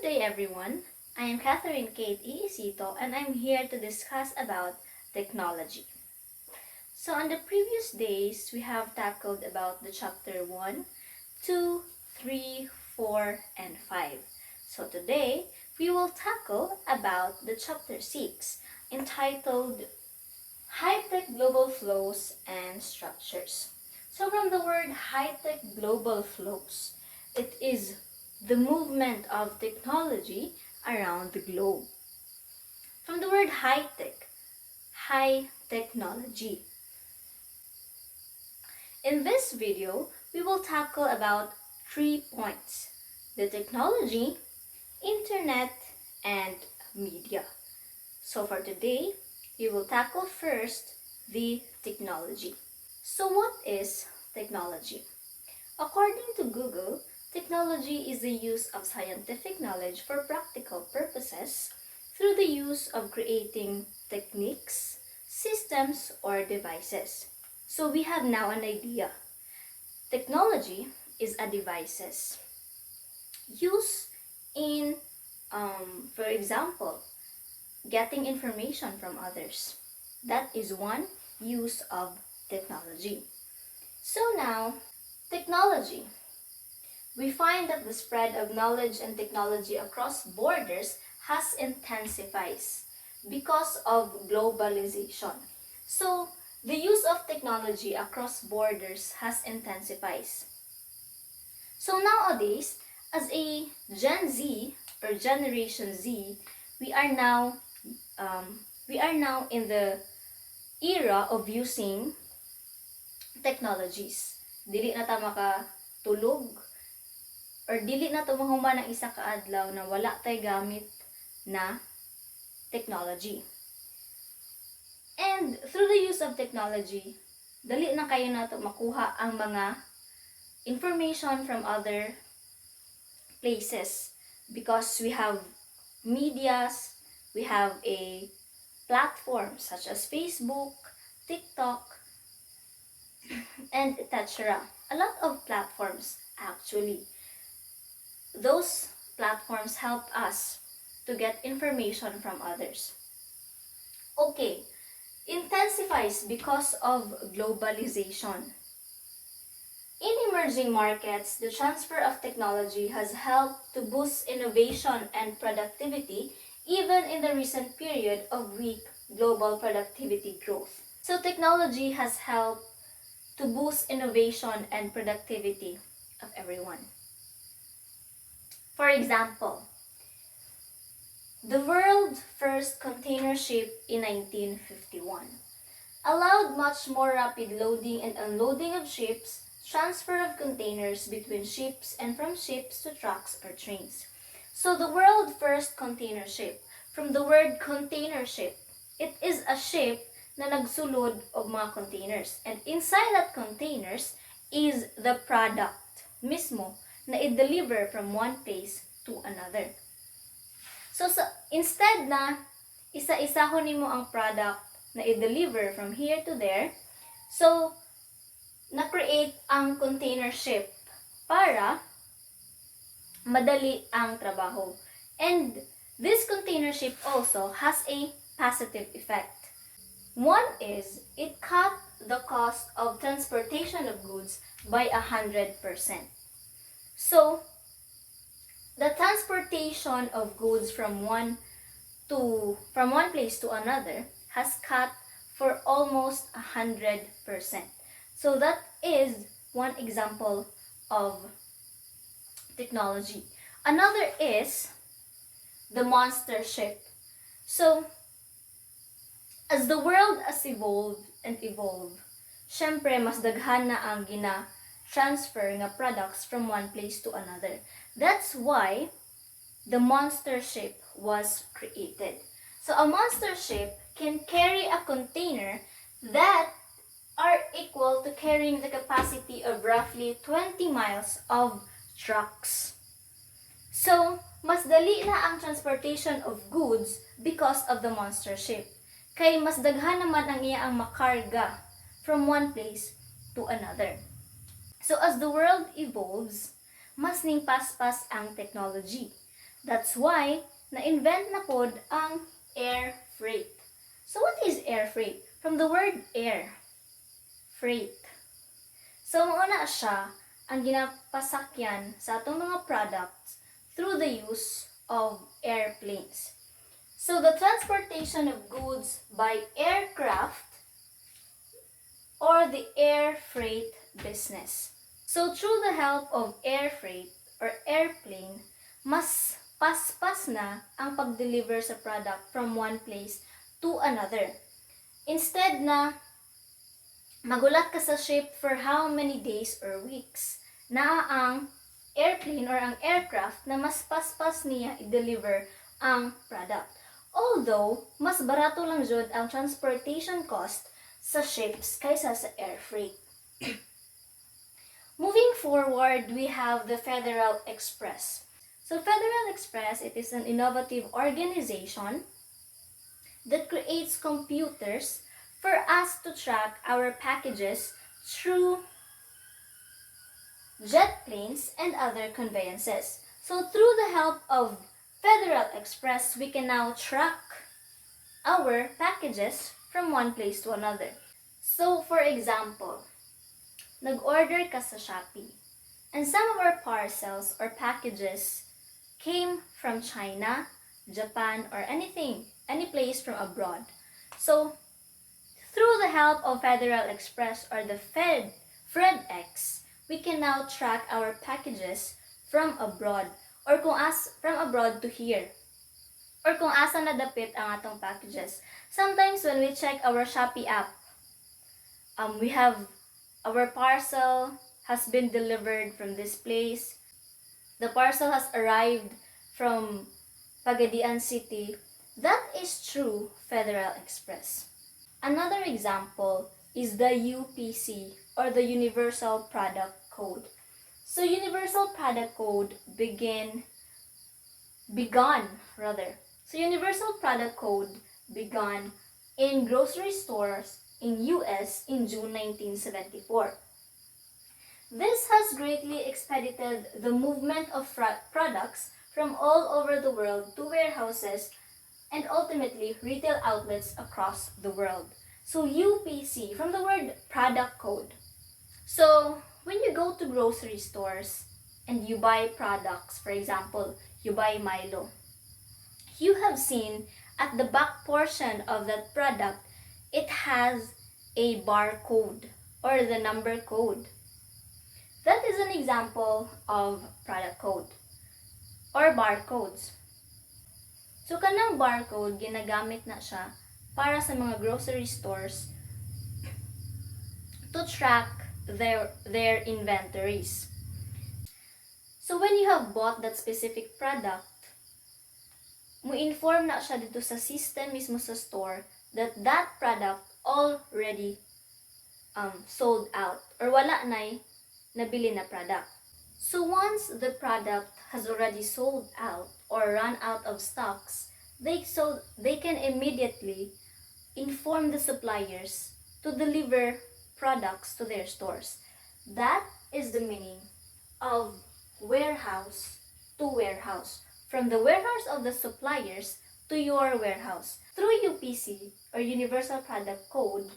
day, everyone. I am Catherine Kate Iisito, and I'm here to discuss about technology. So on the previous days, we have tackled about the chapter 1, 2, 3, 4, and 5. So today, we will tackle about the chapter 6, entitled High-Tech Global Flows and Structures. So from the word high-tech global flows, it is the movement of technology around the globe. From the word high-tech, high technology. In this video, we will tackle about 3 points: the technology, internet, and media. So for today, we will tackle first the technology. So what is technology? According to Google, technology is the use of scientific knowledge for practical purposes through the use of creating techniques, systems, or devices. So we have now an idea. Technology is a devices used in, for example, getting information from others. That is one use of technology. So now, technology. We find that the spread of knowledge and technology across borders has intensified because of globalization. So, the use of technology across borders has intensified. So nowadays, as a Gen Z or Generation Z, we are now in the era of using technologies. Dili na ta makatulog or dili na to mahuman ng isa ka adlaw na wala tay gamit na technology. And through the use of technology, dali na kayo na to makuha ang mga information from other places because we have medias, we have a platform such as Facebook, TikTok, and etc. A lot of platforms actually. Those platforms help us to get information from others. Okay, intensifies because of globalization. In emerging markets, the transfer of technology has helped to boost innovation and productivity even in the recent period of weak global productivity growth. So technology has helped to boost innovation and productivity of everyone. For example, the world's first container ship in 1951 allowed much more rapid loading and unloading of ships, transfer of containers between ships, and from ships to trucks or trains. So the world's first container ship, from the word container ship, it is a ship na nagsulod og mga containers. And inside that containers is the product mismo na i-deliver from one place to another. So instead na isa-isahon nimo ang product na i-deliver from here to there, so na-create ang container ship para madali ang trabaho. And this container ship also has a positive effect. One is, it cut the cost of transportation of goods by 100%. So, the transportation of goods from one place to another has cut for almost 100%. So that is one example of technology. Another is the monster ship. So, as the world has evolved, syempre mas daghan na ang gina-transfer nga products from one place to another. That's why the monster ship was created. So a monster ship can carry a container that are equal to carrying the capacity of roughly 20 miles of trucks. So, mas dali na ang transportation of goods because of the monster ship. Kay mas daghan naman ang iya ang makarga from one place to another. So as the world evolves, mas ning paspas ang technology. That's why na-invent na pod ang air freight. So what is air freight? From the word air, freight. So mauna siya ang ginapasakyan sa atong mga products through the use of airplanes. So the transportation of goods by aircraft or the air freight business. So through the help of air freight or airplane, mas paspas na ang pag-deliver sa product from one place to another. Instead na magulat ka sa ship for how many days or weeks, na ang airplane or ang aircraft na mas paspas niya i-deliver ang product. Although, mas barato lang jud ang transportation cost sa ships kaysa sa air freight. Moving forward, we have the Federal Express. So Federal Express, it is an innovative organization that creates computers for us to track our packages through jet planes and other conveyances. So through the help of Federal Express, we can now track our packages from one place to another. So for example, nag-order ka sa Shopee, and some of our parcels or packages came from China, Japan, or any place from abroad. So through the help of Federal Express or the FedEx, we can now track our packages from abroad or from abroad to here. Or kung asa nadapit ang atong packages. Sometimes when we check our Shopee app, we have our parcel has been delivered from this place. The parcel has arrived from Pagadian City. That is true Federal Express. Another example is the UPC or the Universal Product Code. So Universal Product Code began. So Universal Product Code began in grocery stores in US in June 1974. This has greatly expedited the movement of products from all over the world to warehouses and ultimately retail outlets across the world. So UPC, from the word product code. So when you go to grocery stores and you buy products, for example, you buy Milo, you have seen at the back portion of that product, it has a barcode or the number code. That is an example of product code or barcodes. So kanang barcode, ginagamit na siya para sa mga grocery stores to track their inventories. So when you have bought that specific product, mo-inform na siya dito sa system mismo sa store that that product already sold out or wala na nabili na product. So once the product has already sold out or run out of stocks, they can immediately inform the suppliers to deliver products to their stores. That is the meaning of warehouse to warehouse. From the warehouse of the suppliers to your warehouse. Through UPC or Universal Product Code,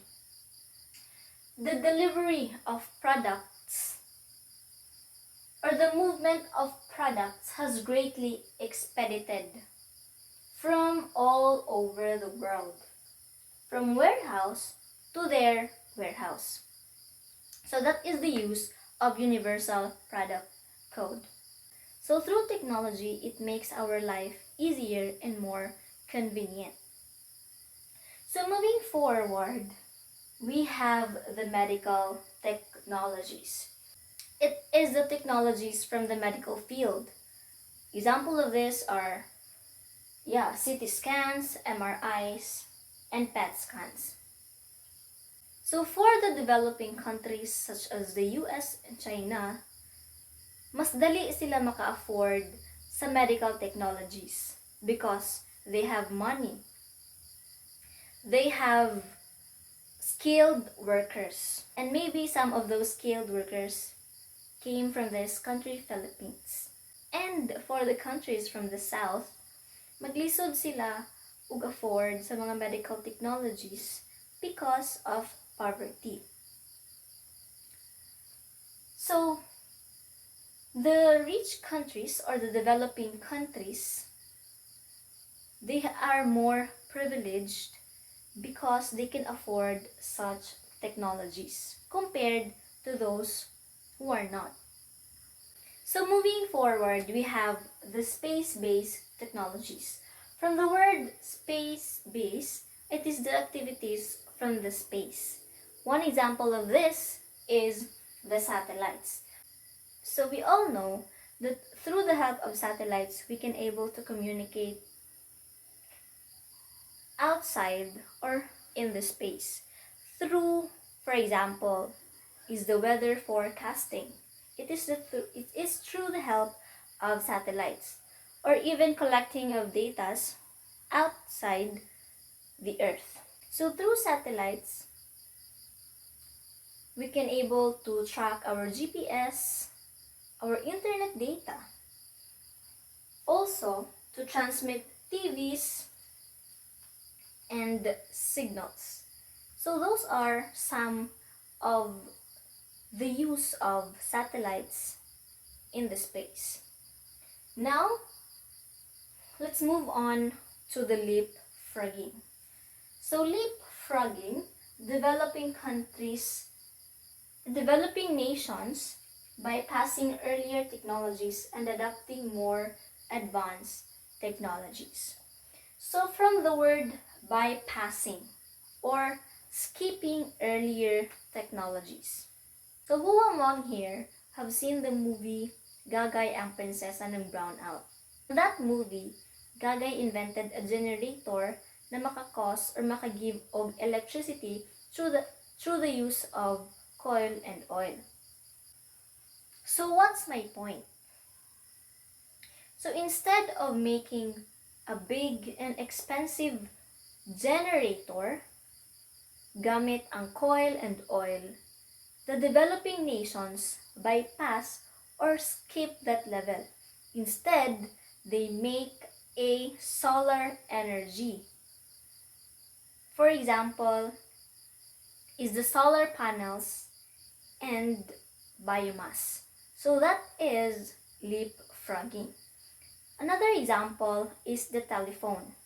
the delivery of products or the movement of products has greatly expedited from all over the world, from warehouse to their warehouse. So that is the use of Universal Product Code. So through technology, it makes our life easier and more convenient. So moving forward, we have the medical technologies. It is the technologies from the medical field. Example of this are CT scans, MRIs, and PET scans. So for the developing countries such as the US and China, mas dali sila maka-afford sa medical technologies because they have money. They have skilled workers. And maybe some of those skilled workers came from this country, Philippines. And for the countries from the south, maglisod sila ug afford sa mga medical technologies because of poverty. So, the rich countries or the developing countries, they are more privileged because they can afford such technologies compared to those who are not. So moving forward, we have the space-based technologies. From the word space-based, it is the activities from the space. One example of this is the satellites. So we all know that through the help of satellites, we can able to communicate outside or in the space. Through, for example, is the weather forecasting. It is through the help of satellites, or even collecting of data outside the Earth. So through satellites, we can able to track our GPS, our internet data. Also, to transmit TVs and signals. So those are some of the use of satellites in the space. Now, let's move on to the leapfrogging. So leapfrogging, developing nations bypassing earlier technologies and adopting more advanced technologies. So from the word bypassing or skipping earlier technologies. So who among here have seen the movie Gagay ang Prinsesa ng Brownout? In that movie, Gagay invented a generator na makakause or makagive of electricity through the use of coal and oil. So what's my point? So instead of making a big and expensive generator gamit ang coal and oil, the developing nations bypass or skip that level. Instead, they make a solar energy. For example, is the solar panels and biomass. So that is leapfrogging. Another example is the telephone.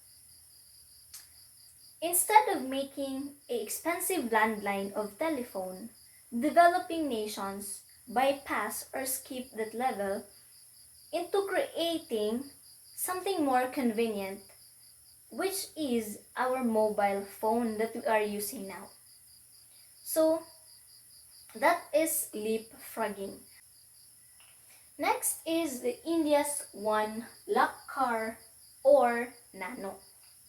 Instead of making an expensive landline of telephone, developing nations bypass or skip that level into creating something more convenient, which is our mobile phone that we are using now. So that is leapfrogging. Next is the India's 1 lakh car or nano.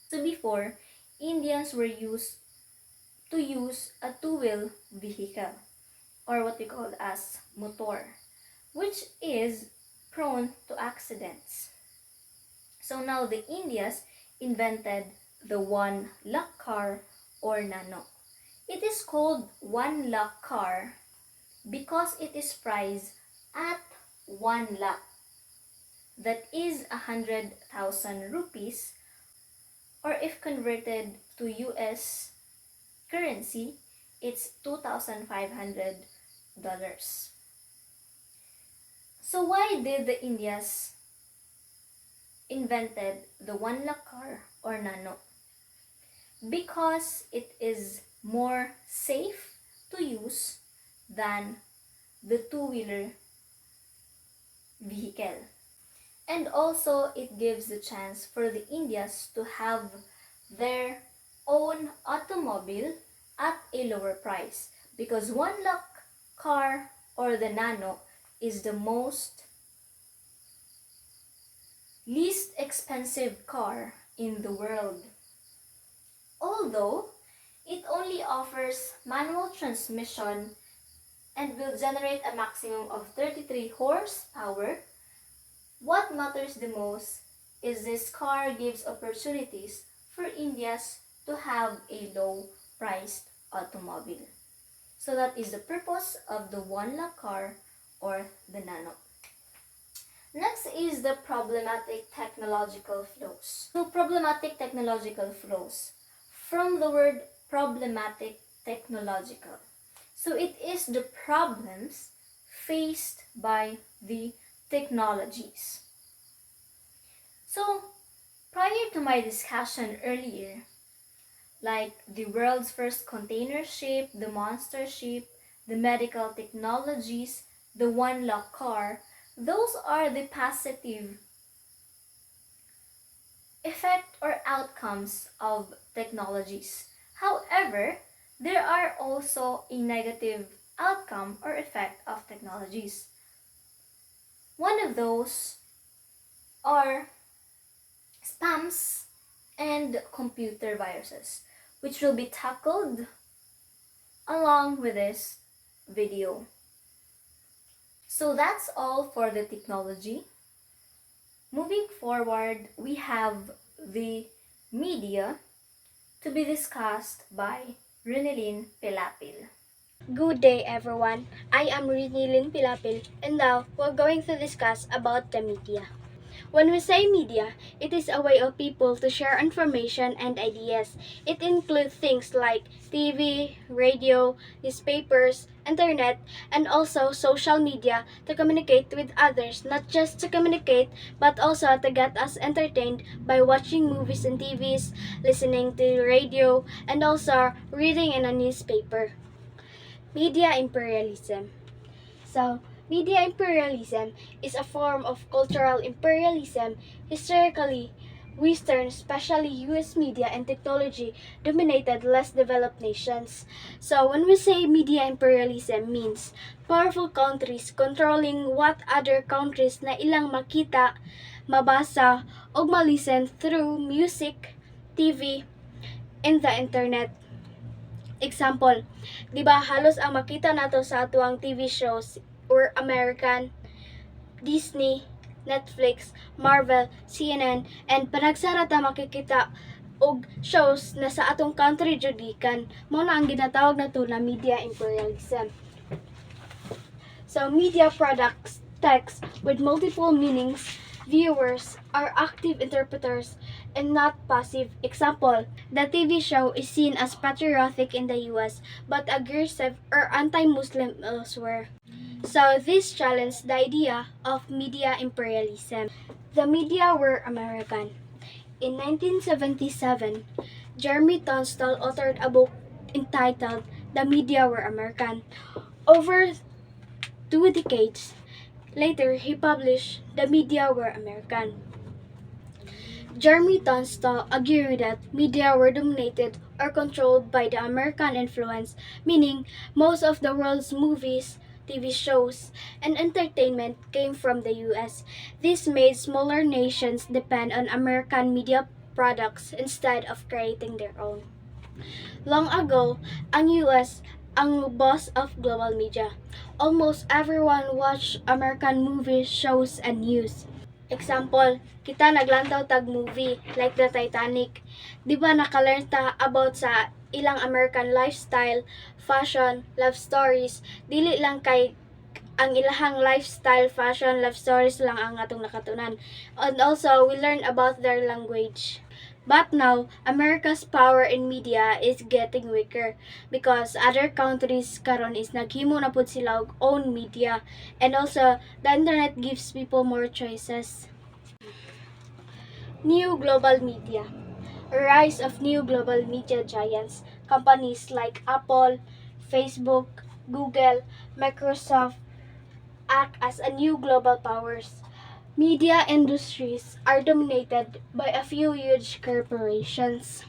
So before, Indians were used to use a two-wheel vehicle or what we call as motor, which is prone to accidents. So now the Indians invented the 1 lakh car or nano. It is called 1 lakh car because it is priced at 1 lakh. That is 100,000 rupees, or if converted to US currency, it's $2,500. So why did the Indians invented the 1 lakh car or nano? Because it is more safe to use than the two-wheeler vehicle. And also it gives the chance for the Indians to have their own automobile at a lower price, because 1 lakh car or the nano is the least expensive car in the world. Although it only offers manual transmission and will generate a maximum of 33 horsepower, what matters the most is this car gives opportunities for Indians to have a low-priced automobile. So that is the purpose of the 1 lakh car or the nano. Next is the problematic technological flows. So problematic technological flows, from the word problematic technological. So it is the problems faced by the technologies. So prior to my discussion earlier, like the world's first container ship, the monster ship, the medical technologies, the one-lock car, those are the positive effect or outcomes of technologies. However, there are also a negative outcome or effect of technologies. One of those are spams and computer viruses, which will be tackled along with this video. So that's all for the technology. Moving forward, we have the media to be discussed by Renelin Pilapil. Good day everyone, I am Rinilin Pilapil and now we're going to discuss about the media. When we say media, it is a way of people to share information and ideas. It includes things like TV, radio, newspapers, internet, and also social media to communicate with others, not just to communicate, but also to get us entertained by watching movies and TVs, listening to radio, and also reading in a newspaper. Media imperialism. So, media imperialism is a form of cultural imperialism. Historically, Western, especially US media and technology, dominated less developed nations. So, when we say media imperialism means powerful countries controlling what other countries na ilang makita, mabasa, o malisten through music, TV, and the internet. Example, di ba halos ang makita nato sa atuang TV shows or American, Disney, Netflix, Marvel, CNN, and panagsara ta makikita og shows na sa atong country judikan mo na ang ginatawag nato na media imperialism. So media products text with multiple meanings. Viewers are active interpreters and not passive. Example, the TV show is seen as patriotic in the US but aggressive or anti-Muslim elsewhere. So this challenged the idea of media imperialism. The media were American. In 1977, Jeremy Tunstall authored a book entitled The Media Were American. Over 2 decades later, he published The Media Were American. Jeremy Tunstall argued that media were dominated or controlled by the American influence, meaning most of the world's movies, TV shows, and entertainment came from the US. This made smaller nations depend on American media products instead of creating their own. Long ago, ang US ang boss of global media. Almost everyone watched American movies, shows, and news. Example, kita naglantaw tag movie like the Titanic. Di ba nakalearn ta about sa ilang American lifestyle, fashion, love stories, dili lang kay ang ilahang lifestyle, fashion, love stories lang ang atong nakatunan. And also, we learn about their language. But now, America's power in media is getting weaker because other countries karon is naghimo na pud sila og own media, and also the internet gives people more choices. New global media. A rise of new global media giants, companies like Apple, Facebook, Google, Microsoft act as a new global powers. Media industries are dominated by a few huge corporations.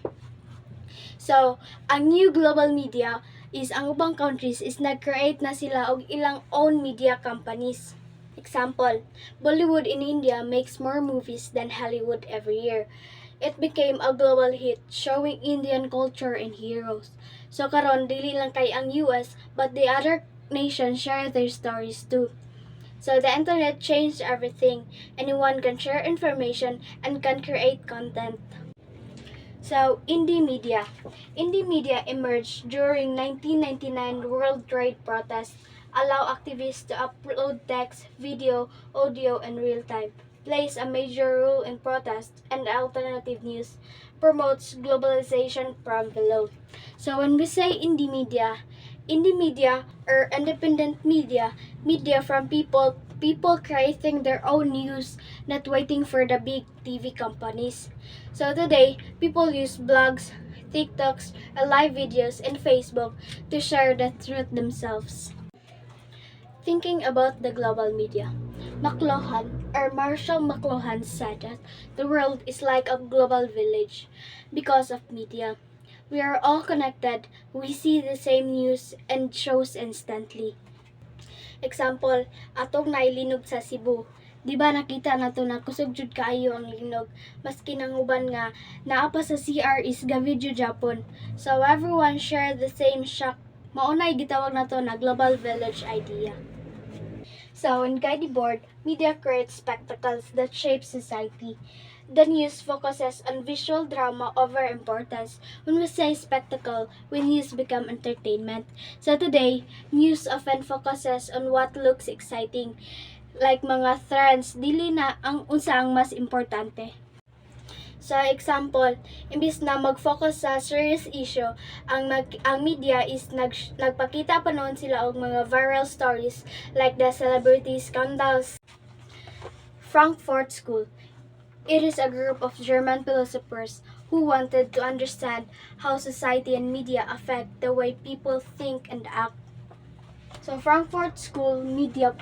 So, ang new global media is ang ubang countries is nag-create na sila og ilang own media companies. Example, Bollywood in India makes more movies than Hollywood every year. It became a global hit showing Indian culture and heroes. So karon dili lang kay ang US but the other nations share their stories too. So the internet changed everything. Anyone can share information and can create content. So, indie media. Indie media emerged during 1999 World Trade protests allow activists to upload text, video, audio in real time, plays a major role in protests, and alternative news, promotes globalization from below. So when we say indie media or independent media, media from people creating their own news, not waiting for the big TV companies. So today, people use blogs, TikToks, and live videos, and Facebook to share the truth themselves. Thinking about the global media, McLuhan or Marshall McLuhan said that the world is like a global village because of media. We are all connected. We see the same news and shows instantly. Example, atong nailinog sa Cebu. Di ba nakita nato na kusog jud kaayo ang linog, maski nang uban nga naa pa sa CR is gavidyo Japon. So everyone share the same shock. Maunay gitawag nato na global village idea. So in Guidey Board, media creates spectacles that shape society. The news focuses on visual drama over importance. When we say spectacle, we news become entertainment. So today, news often focuses on what looks exciting, like mga trends, dili na ang unsa ang mas importante. Sa example, imbis na mag-focus sa serious issue, ang media is nagpakita pa noon sila og mga viral stories like the celebrity scandals. Frankfurt School. It is a group of German philosophers who wanted to understand how society and media affect the way people think and act. So Frankfurt School media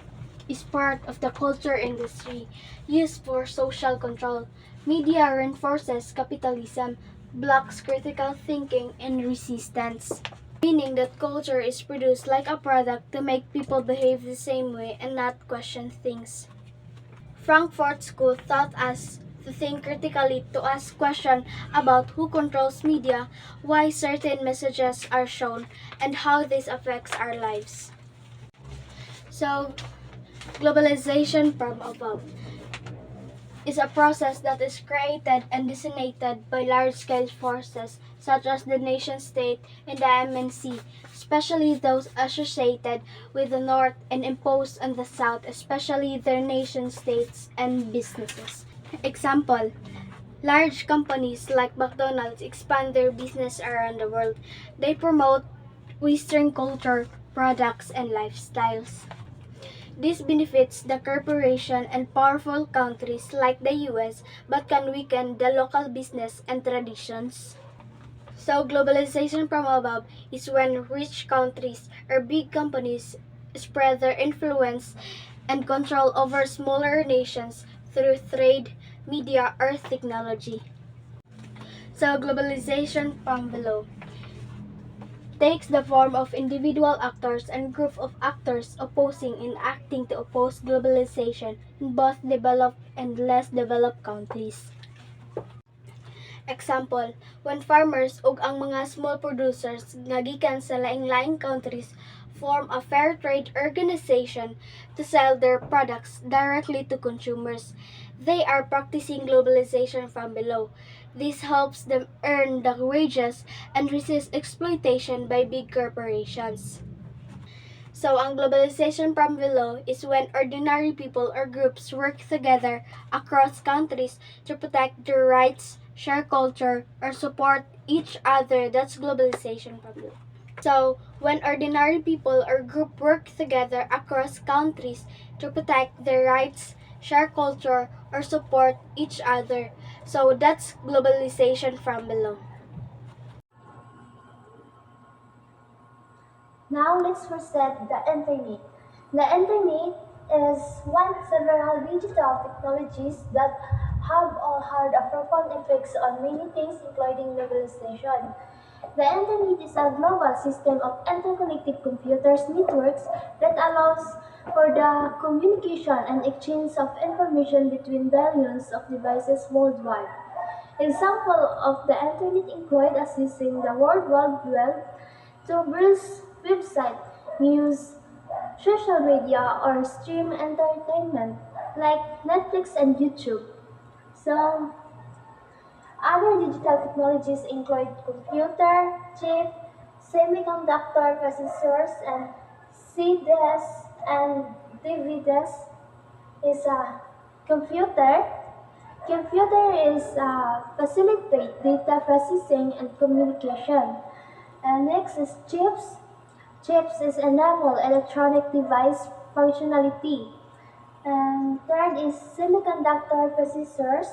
is part of the culture industry used for social control. Media reinforces capitalism, blocks critical thinking, and resistance. Meaning that culture is produced like a product to make people behave the same way and not question things. Frankfurt School taught us to think critically, to ask questions about who controls media, why certain messages are shown, and how this affects our lives. So, globalization from above is a process that is created and disseminated by large-scale forces such as the nation-state and the MNC, especially those associated with the North and imposed on the South, especially their nation-states and businesses. Example, large companies like McDonald's expand their business around the world. They promote Western culture, products, and lifestyles. This benefits the corporation and powerful countries like the US but can weaken the local business and traditions. So globalization from above is when rich countries or big companies spread their influence and control over smaller nations through trade, media, or technology. So globalization from below takes the form of individual actors and group of actors opposing and acting to oppose globalization in both developed and less developed countries. Example, when farmers ug ang mga small producers nga gikan sa laing-laing countries form a fair trade organization to sell their products directly to consumers. They are practicing globalization from below. This helps them earn the wages and resist exploitation by big corporations. So, ang globalization from below is when ordinary people or groups work together across countries to protect their rights, share culture, or support each other. That's globalization from below. So, when ordinary people or group work together across countries to protect their rights, share culture, or support each other. So, that's globalization from below. Now let's present the Internet. The Internet is one of several digital technologies that have all had a profound effects on many things including globalization. The Internet is a global system of interconnected computers networks that allows for the communication and exchange of information between billions of devices worldwide. Examples of the Internet include accessing the World Wide Web to browse website, news, social media, or stream entertainment like Netflix and YouTube. So, other digital technologies include computer, chip, semiconductor processors, and CDs and DVDs is a computer. Computer is facilitate data processing and communication. And next is chips. Chips is enable electronic device functionality. And third is semiconductor processors.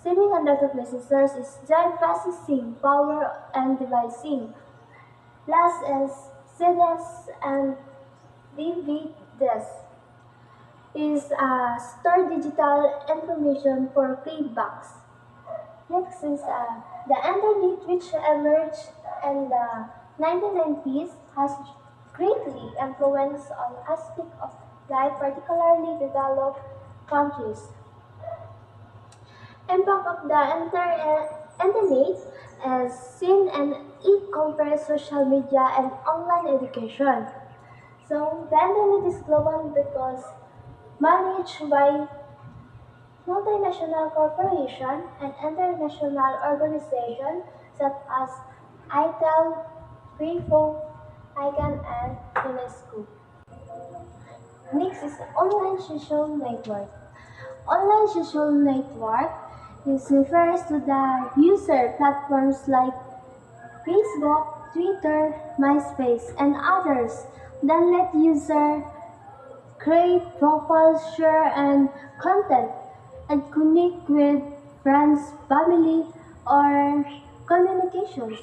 Semiconductor processors is data processing, power, and devices. Last is CDs and DVDs is store digital information for feedbacks. Next is the internet, which emerged in the 1990s, has greatly influenced all aspects of life, particularly developed countries. Impact of the internet is seen in e-commerce, social media, and online education. So the internet is global because managed by multinational corporations and international organizations such as ITEL, FIFO, ICANN, and UNESCO. Next is online social network. Online social network is refers to the user platforms like Facebook, Twitter, MySpace, and others that let user create profiles, share and content, and connect with friends, family, or communications.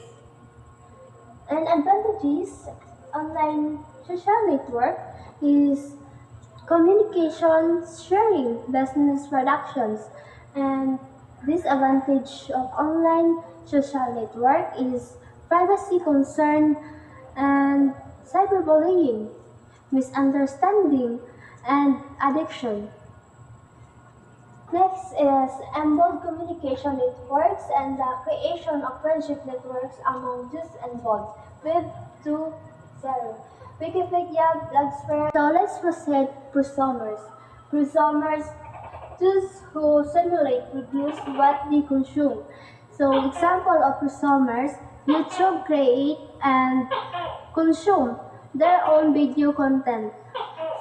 And advantages online social network is communication, sharing, business productions, and disadvantage of online social network is privacy concern and cyberbullying, misunderstanding, and addiction. Next is involved communication networks and the creation of friendship networks among those involved. Web 2.0. Wikipedia, Blogsphere. So let's proceed prosumers. Prosumers, those who simulate produce what they consume. So example of prosumers, YouTube create and consume their own video content.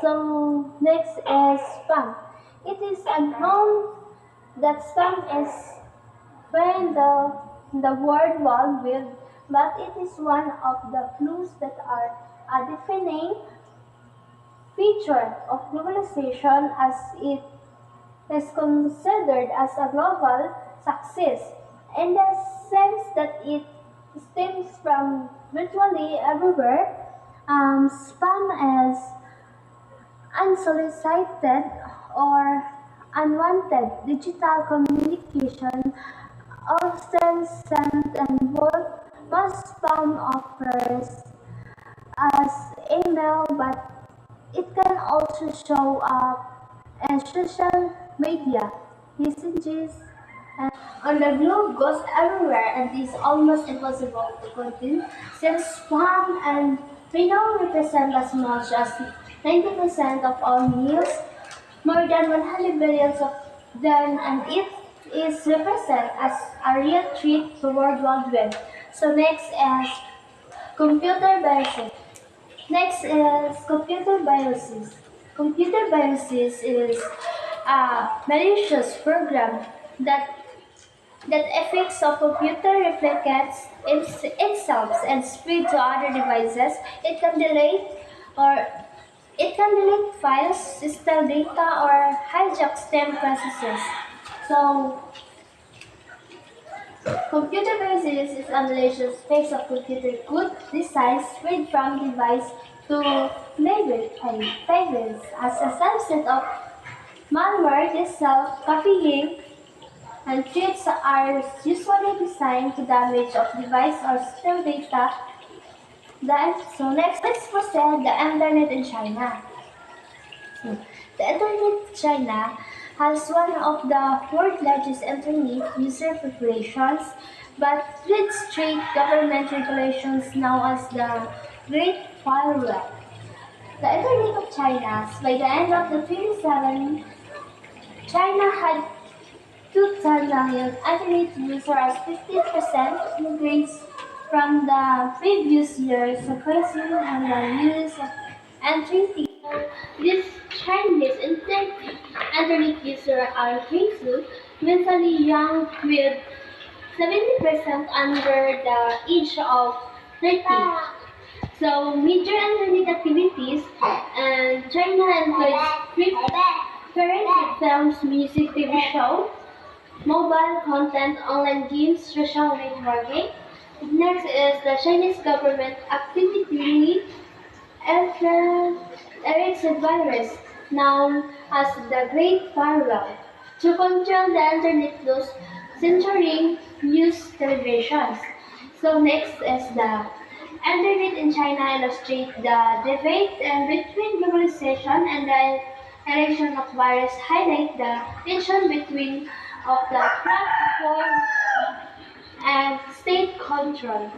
So next is spam. It is unknown that spam is when the word Wild Web, but it is one of the clues that are a defining feature of globalization as it is considered as a global success in the sense that it stems from virtually everywhere. Spam is unsolicited or unwanted digital communication often sent in both most spam offers as email, but it can also show up in social media messages and on the globe goes everywhere and is almost impossible to contain since spam and we now represent as much as 90% of all meals, more than 100 billion of them, and it is represented as a real threat to World Wide Web. So next is computer viruses. Next is computer viruses. Computer viruses is a malicious program that affects a computer replicates itself and spread to other devices. It can or delete files, steal data, or hijack STEM processes. So, computer viruses is a malicious space of computer code designed spread from device to neighbor devices as a subset of malware. This self-copying and cheats are usually designed to damage of device or steal data. So next, let's proceed the internet in China. The internet in China has one of the world's largest internet user populations, but with strict government regulations known as the Great Firewall. The Internet of China, by the end of the 27, China had 2 million internet users, 15% increase from the previous year, surpassing the use of and 20. These Chinese internet users are mentally young with 70% under the age of 30. So major internet activities and China includes parented films, music, TV shows, mobile content, online games, social networking. Next is the Chinese government activity Eric's virus, known as the Great Firewall, to control the internet those censoring news televisions. So next is the internet in China illustrate the debate between globalization and the erection of virus highlight the tension between of the platform and state control.